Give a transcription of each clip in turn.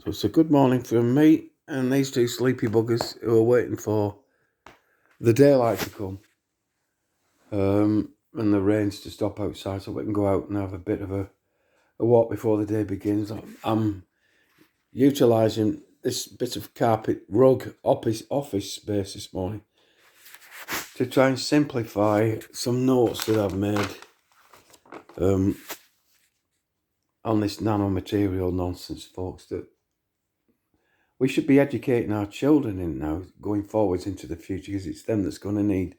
It's a good morning from me and these two sleepy buggers who are waiting for the daylight to come and the rains to stop outside so we can go out and have a bit of a walk before the day begins. I'm utilising this bit of carpet rug office space this morning to try and simplify some notes that I've made on this nanomaterial nonsense, folks, that we should be educating our children in now, going forwards into the future, because it's them that's going to need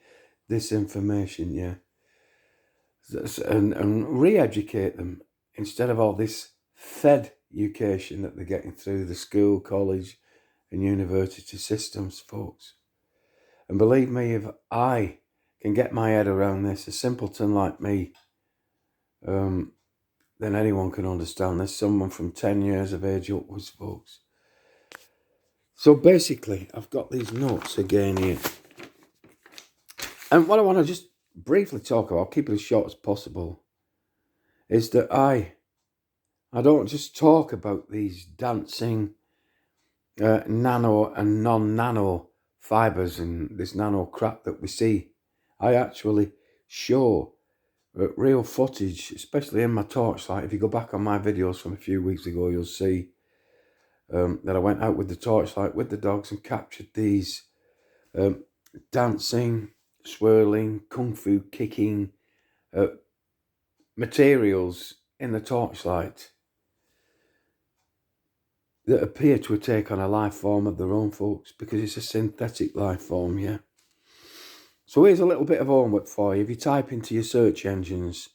this information, yeah. And re-educate them instead of all this fed education that they're getting through the school, college and university systems, folks. And believe me, if I can get my head around this, a simpleton like me, then anyone can understand this. Someone from 10 years of age upwards, folks. So basically, I've got these notes again here. And what I want to just briefly talk about, I'll keep it as short as possible, is that I don't just talk about these dancing nano and non-nano fibres and this nano crap that we see. I actually show real footage, especially in my torchlight. If you go back on my videos from a few weeks ago, you'll see that I went out with the torchlight with the dogs and captured these dancing, swirling, kung fu kicking materials in the torchlight that appear to take on a life form of their own, folks, because it's a synthetic life form, yeah. So here's a little bit of homework for you. If you type into your search engines,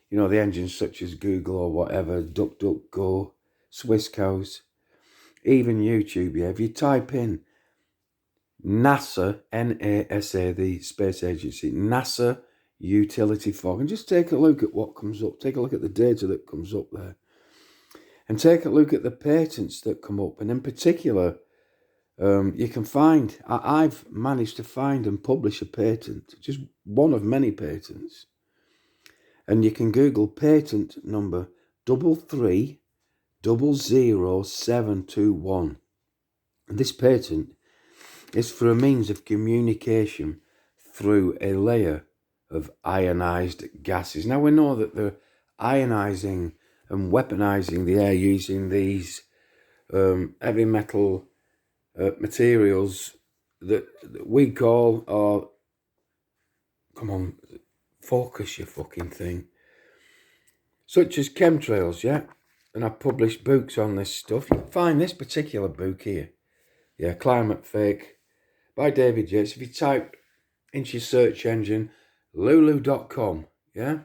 you know, the engines such as Google or whatever, DuckDuckGo, Swisscows, even YouTube, yeah, if you type in NASA, NASA, the space agency, NASA utility fog, and just take a look at what comes up. Take a look at the data that comes up there. And take a look at the patents that come up. And in particular, you can find, I've managed to find and publish a patent, just one of many patents. And you can Google patent number 3300721. And this patent is for a means of communication through a layer of ionized gases. Now we know that they're ionizing and weaponizing the air using these heavy metal materials that we call, or come on, focus your fucking thing, such as chemtrails, yeah. And I've published books on this stuff. You can find this particular book here, yeah, Climate Fake by David Yates. If you type into your search engine lulu.com, yeah,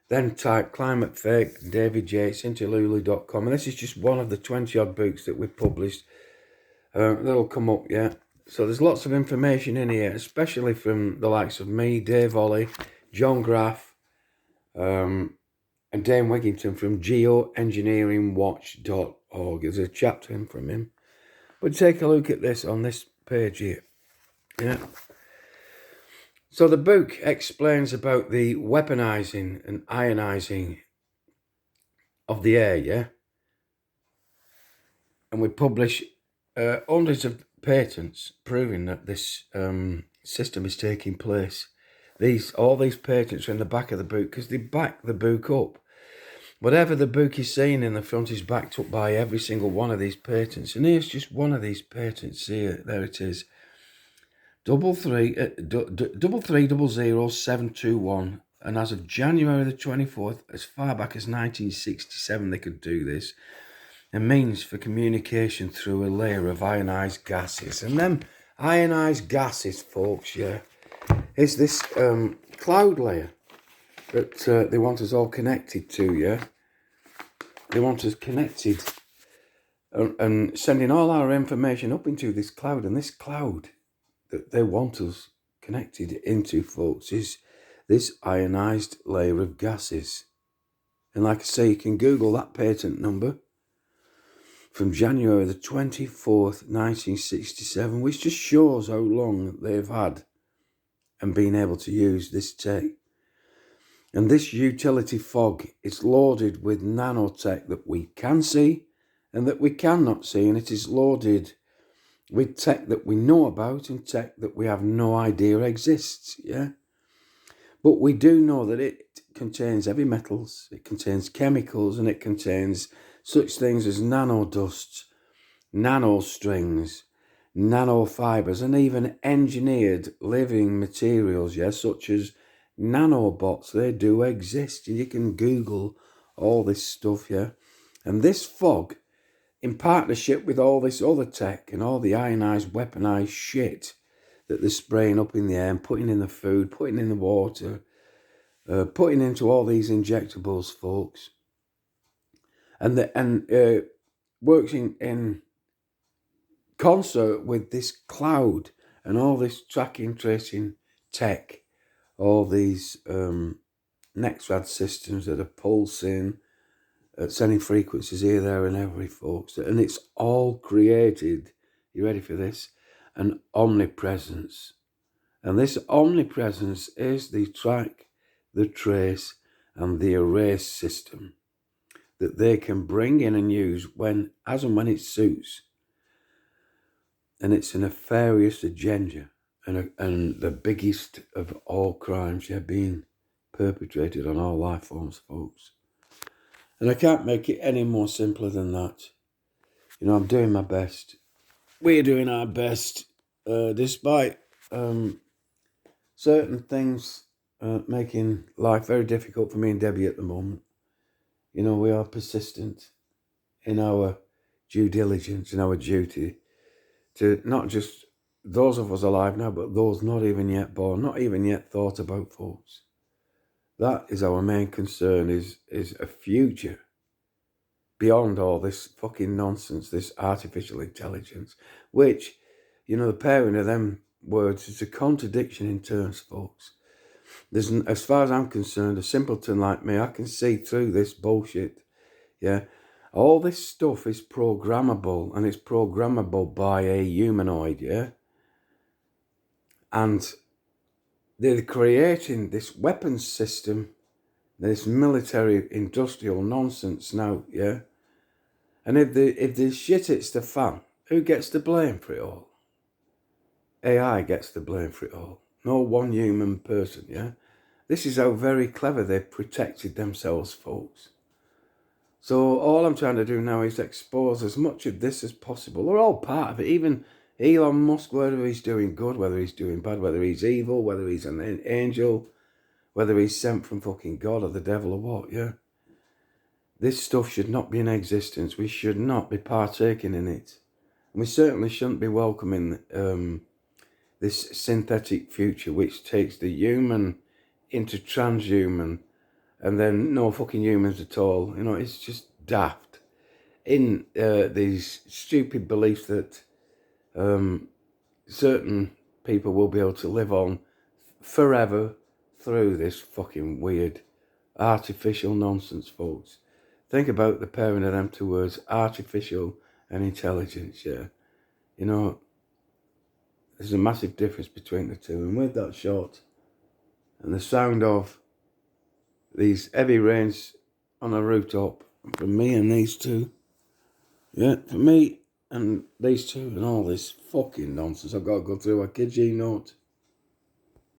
then type Climate Fake David Yates into lulu.com, and this is just one of the 20 odd books that we've published that'll come up, yeah. So there's lots of information in here, especially from the likes of me, Dave Ollie, John Graff, and Dane Wigington from geoengineeringwatch.org. There's a chapter in from him. But take a look at this on this page here, yeah. So the book explains about the weaponizing and ionizing of the air, yeah? And we publish hundreds of patents proving that this system is taking place. All these patents are in the back of the book because they back the book up. Whatever the book is saying in the front is backed up by every single one of these patents. And here's just one of these patents here. There it is. 3300721, and as of January the 24th, as far back as 1967, they could do this. A means for communication through a layer of ionized gases. And them ionized gases, folks, yeah, is this cloud layer that they want us all connected to, yeah. They want us connected and sending all our information up into this cloud, and this cloud that they want us connected into, folks, is this ionized layer of gases. And like I say, you can Google that patent number from January the 24th, 1967, which just shows how long they've had and been able to use this tech. And this utility fog is loaded with nanotech that we can see and that we cannot see, and it is loaded with tech that we know about and tech that we have no idea exists, yeah? But we do know that it contains heavy metals, it contains chemicals, and it contains such things as nanodusts, nanostrings, nanofibers, and even engineered living materials, yeah, such as nanobots. They do exist. You can Google all this stuff, yeah? And this fog, in partnership with all this other tech and all the ionized, weaponized shit that they're spraying up in the air and putting in the food, putting in the water, putting into all these injectables, folks, and works in concert with this cloud and all this tracking, tracing tech, all these NextRad systems that are pulsing, sending frequencies here, there, and every, folks, and it's all created. You ready for this? An omnipresence. And this omnipresence is the track, the trace, and the erase system that they can bring in and use as and when it suits. And it's a nefarious agenda and the biggest of all crimes being perpetrated on all life forms, folks. And I can't make it any more simpler than that. You know, I'm doing my best. We're doing our best, despite certain things making life very difficult for me and Debbie at the moment. You know, we are persistent in our due diligence and our duty to not just those of us alive now, but those not even yet born, not even yet thought about, folks. That is our main concern, is a future beyond all this fucking nonsense, this artificial intelligence, which, you know, the pairing of them words is a contradiction in terms, folks. There's, as far as I'm concerned, a simpleton like me, I can see through this bullshit, yeah? All this stuff is programmable, and it's programmable by a humanoid, yeah? And they're creating this weapons system, this military industrial nonsense now, yeah? And if the shit hits the fan, who gets the blame for it all? AI gets the blame for it all. No one human person, yeah? This is how very clever they've protected themselves, folks. So all I'm trying to do now is expose as much of this as possible. We're all part of it. Even Elon Musk, whether he's doing good, whether he's doing bad, whether he's evil, whether he's an angel, whether he's sent from fucking God or the devil or what, yeah? This stuff should not be in existence. We should not be partaking in it. And we certainly shouldn't be welcoming this synthetic future which takes the human into transhuman and then no fucking humans at all. You know, it's just daft. In these stupid beliefs that certain people will be able to live on forever through this fucking weird artificial nonsense, folks. Think about the pairing of them two words, artificial and intelligence, yeah. You know, there's a massive difference between the two. And with that shot and the sound of these heavy rains on a rooftop from me and these two, yeah, for me and these two and all this fucking nonsense I've got to go through, I kid you not.